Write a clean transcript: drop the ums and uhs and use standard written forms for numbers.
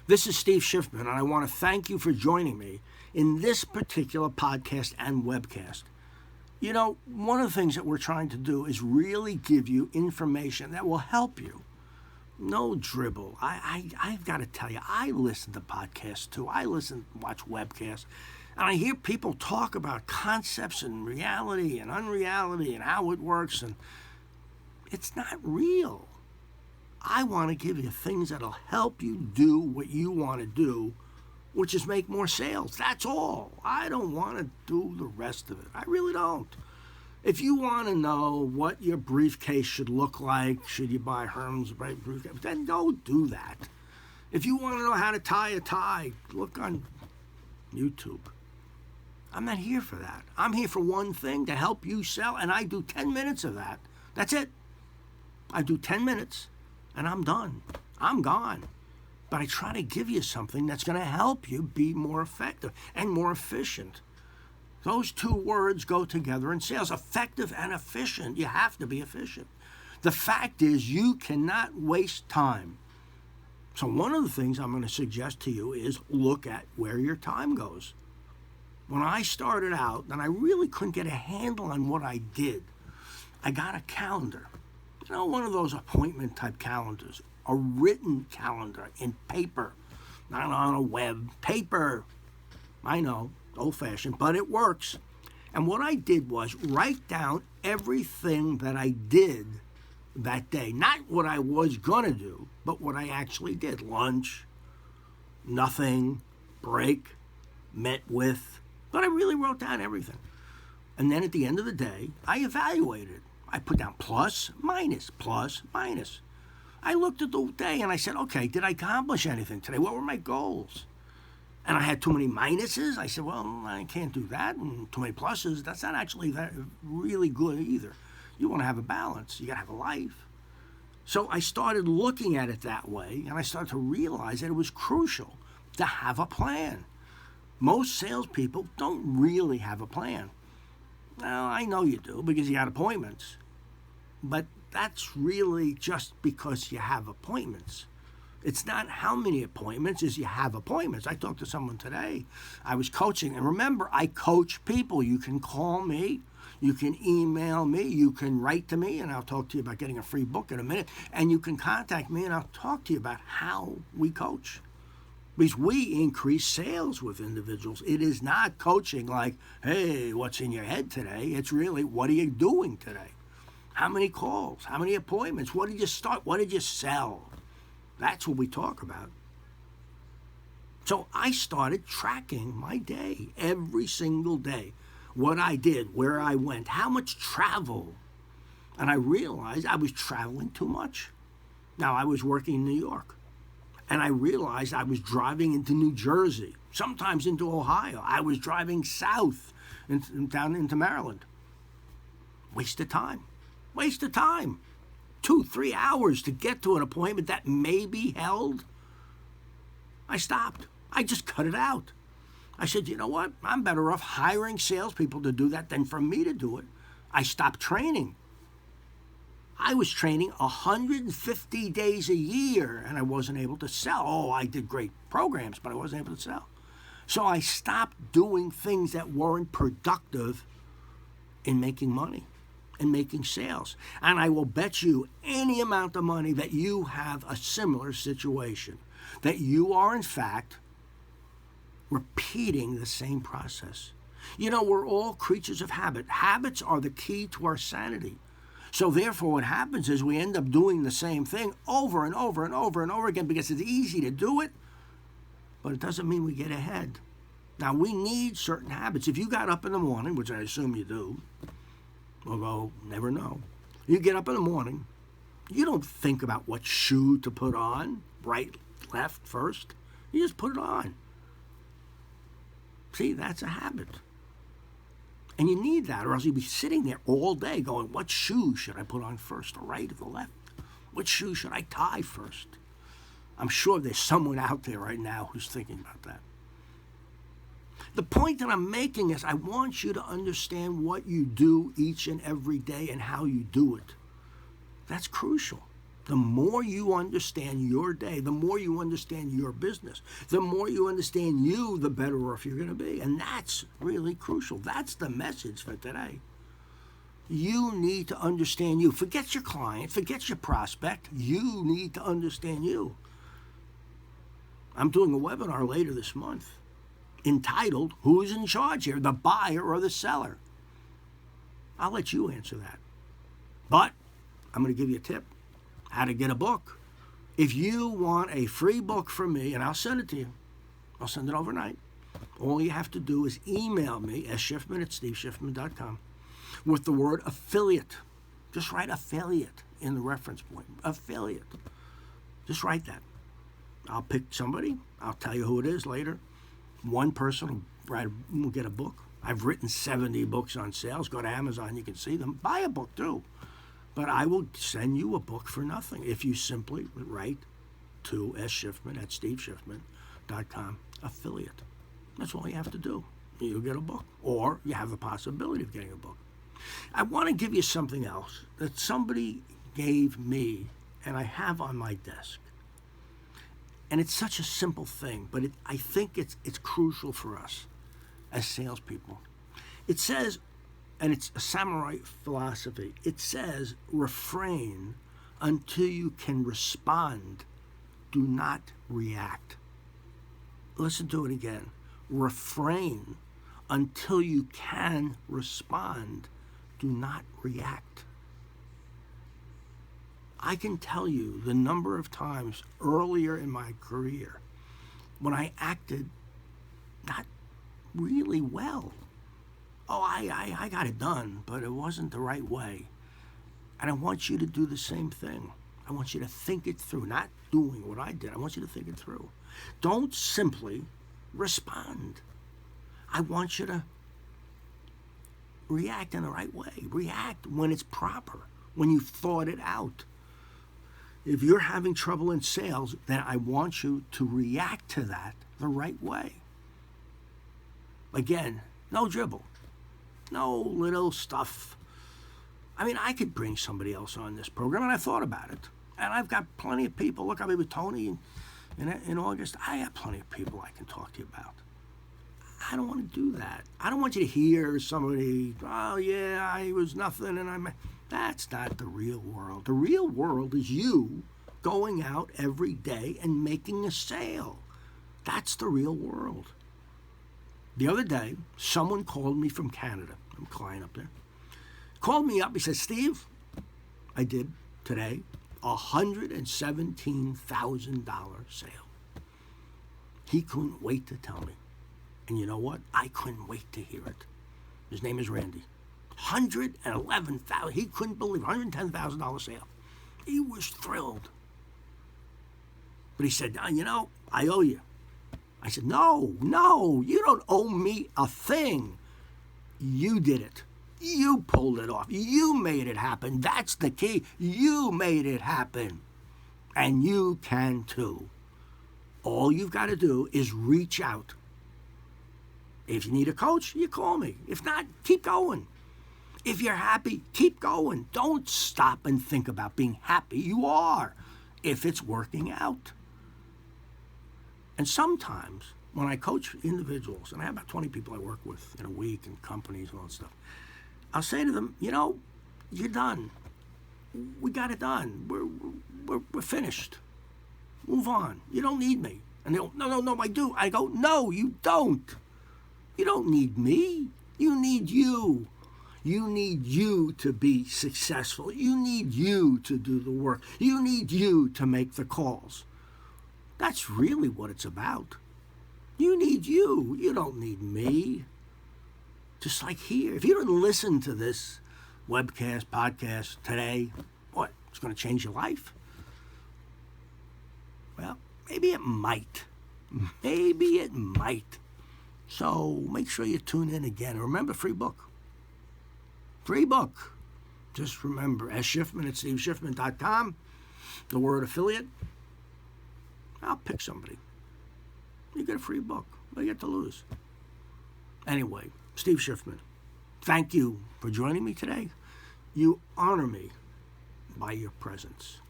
This is Steve Schiffman, and I want to thank you for joining me in this particular podcast and webcast. You know, one of the things that we're trying to do is really give you information that will help you. No dribble. I've got to tell you, I listen to podcasts too. I watch webcasts, and I hear people talk about concepts and reality and unreality and how it works, and it's not real. I want to give you things that'll help you do what you want to do, which is make more sales. That's all. I don't want to do the rest of it. I really don't. If you want to know what your briefcase should look like, should you buy Herm's briefcase, then go do that. If you want to know how to tie a tie, look on YouTube. I'm not here for that. I'm here for one thing, to help you sell, and I do 10 minutes of that. That's it. I do 10 minutes, and I'm done. I'm gone. But I try to give you something that's going to help you be more effective and more efficient. Those two words go together in sales, effective and efficient. You have to be efficient. The fact is, you cannot waste time. So one of the things I'm going to suggest to you is look at where your time goes. When I started out, and I really couldn't get a handle on what I did, I got a calendar. You know, one of those appointment type calendars, a written calendar in paper, not on a web, paper. I know, old-fashioned, but it works. And what I did was write down everything that I did that day. Not what I was going to do, but what I actually did. Lunch, nothing, break, met with. But I really wrote down everything. And then at the end of the day, I evaluated. I put down plus, minus, plus, minus. I looked at the day and I said, okay, did I accomplish anything today? What were my goals? And I had too many minuses. I said, well, I can't do that. And too many pluses, that's not actually that really good either. You want to have a balance. You got to have a life. So I started looking at it that way, and I started to realize that it was crucial to have a plan. Most salespeople don't really have a plan. Well, I know you do because you got appointments. But that's really just because you have appointments. It's not how many appointments, is you have appointments. I talked to someone today. I was coaching, and remember, I coach people. You can call me, you can email me, you can write to me, and I'll talk to you about getting a free book in a minute, and you can contact me, and I'll talk to you about how we coach. Because we increase sales with individuals. It is not coaching like, hey, what's in your head today? It's really, what are you doing today? How many calls? How many appointments? What did you start? What did you sell? That's what we talk about. So I started tracking my day, every single day. What I did, where I went, how much travel. And I realized I was traveling too much. Now, I was working in New York. And I realized I was driving into New Jersey, sometimes into Ohio. I was driving south, down into Maryland. Waste of time. 2-3 hours to get to an appointment that may be held. I stopped. I just cut it out. I said, you know what? I'm better off hiring salespeople to do that than for me to do it. I stopped training. I was training 150 days a year, and I wasn't able to sell. Oh, I did great programs, but I wasn't able to sell. So I stopped doing things that weren't productive in making money and making sales. And I will bet you any amount of money that you have a similar situation, that you are, in fact, repeating the same process. You know, we're all creatures of habit. Habits are the key to our sanity. So therefore, what happens is we end up doing the same thing over and over and over and over again because it's easy to do it, but it doesn't mean we get ahead. Now, we need certain habits. If you got up in the morning, which I assume you do, although never know, you get up in the morning, you don't think about what shoe to put on, right, left, first. You just put it on. See, that's a habit. And you need that, or else you'll be sitting there all day going, what shoe should I put on first, the right or the left? What shoe should I tie first? I'm sure there's someone out there right now who's thinking about that. The point that I'm making is I want you to understand what you do each and every day and how you do it. That's crucial. The more you understand your day, the more you understand your business, the more you understand you, the better off you're going to be. And that's really crucial. That's the message for today. You need to understand you. Forget your client, forget your prospect. You need to understand you. I'm doing a webinar later this month entitled, Who's in Charge Here, the buyer or the seller? I'll let you answer that. But I'm going to give you a tip. How to get a book. If you want a free book from me, and I'll send it to you, I'll send it overnight. All you have to do is email me, sschiffman@steveschiffman.com, with the word affiliate. Just write affiliate in the reference point. Affiliate. Just write that. I'll pick somebody. I'll tell you who it is later. One person will get a book. I've written 70 books on sales. Go to Amazon, you can see them. Buy a book too. But I will send you a book for nothing if you simply write to sschiffman@steveschiffman.com, affiliate. That's all you have to do. You'll get a book, or you have the possibility of getting a book. I want to give you something else that somebody gave me, and I have on my desk. And it's such a simple thing, but I think it's crucial for us as salespeople. It says, and it's a samurai philosophy, it says, refrain until you can respond. Do not react. Listen to it again. Refrain until you can respond. Do not react. I can tell you the number of times earlier in my career when I acted not really well. Oh, I got it done, but it wasn't the right way. And I want you to do the same thing. I want you to think it through, not doing what I did. I want you to think it through. Don't simply respond. I want you to react in the right way. React when it's proper, when you've thought it out. If you're having trouble in sales, then I want you to react to that the right way. Again, no dribble. No little stuff. I mean, I could bring somebody else on this program, and I thought about it. And I've got plenty of people. Look, I'll be with Tony in August. I have plenty of people I can talk to you about. I don't want to do that. I don't want you to hear somebody, oh, yeah, I was nothing, and That's not the real world. The real world is you going out every day and making a sale. That's the real world. The other day, someone called me from Canada. I'm a client up there. Called me up. He said, Steve, I did today $117,000 sale. He couldn't wait to tell me. And you know what? I couldn't wait to hear it. His name is Randy. $111,000. He couldn't believe it. $110,000 sale. He was thrilled. But he said, you know, I owe you. I said, no, you don't owe me a thing. You did it. You pulled it off. You made it happen. That's the key. You made it happen. And you can too. All you've got to do is reach out. If you need a coach, you call me. If not, keep going. If you're happy, keep going. Don't stop and think about being happy. You are, if it's working out. And sometimes when I coach individuals, and I have about 20 people I work with in a week and companies and all that stuff, I'll say to them, you know, you're done. We got it done. We're finished. Move on. You don't need me. And they'll, no, I do. I go, no, you don't. You don't need me. You need you. You need you to be successful. You need you to do the work. You need you to make the calls. That's really what it's about. You need you. You don't need me. Just like here. If you didn't listen to this webcast, podcast today, what? It's going to change your life? Well, maybe it might. Maybe it might. So make sure you tune in again. Remember, free book. Free book. Just remember, sschiffman@steveschiffman.com. The word affiliate. I'll pick somebody. You get a free book. What do you get to lose? Anyway, Steve Schiffman, thank you for joining me today. You honor me by your presence.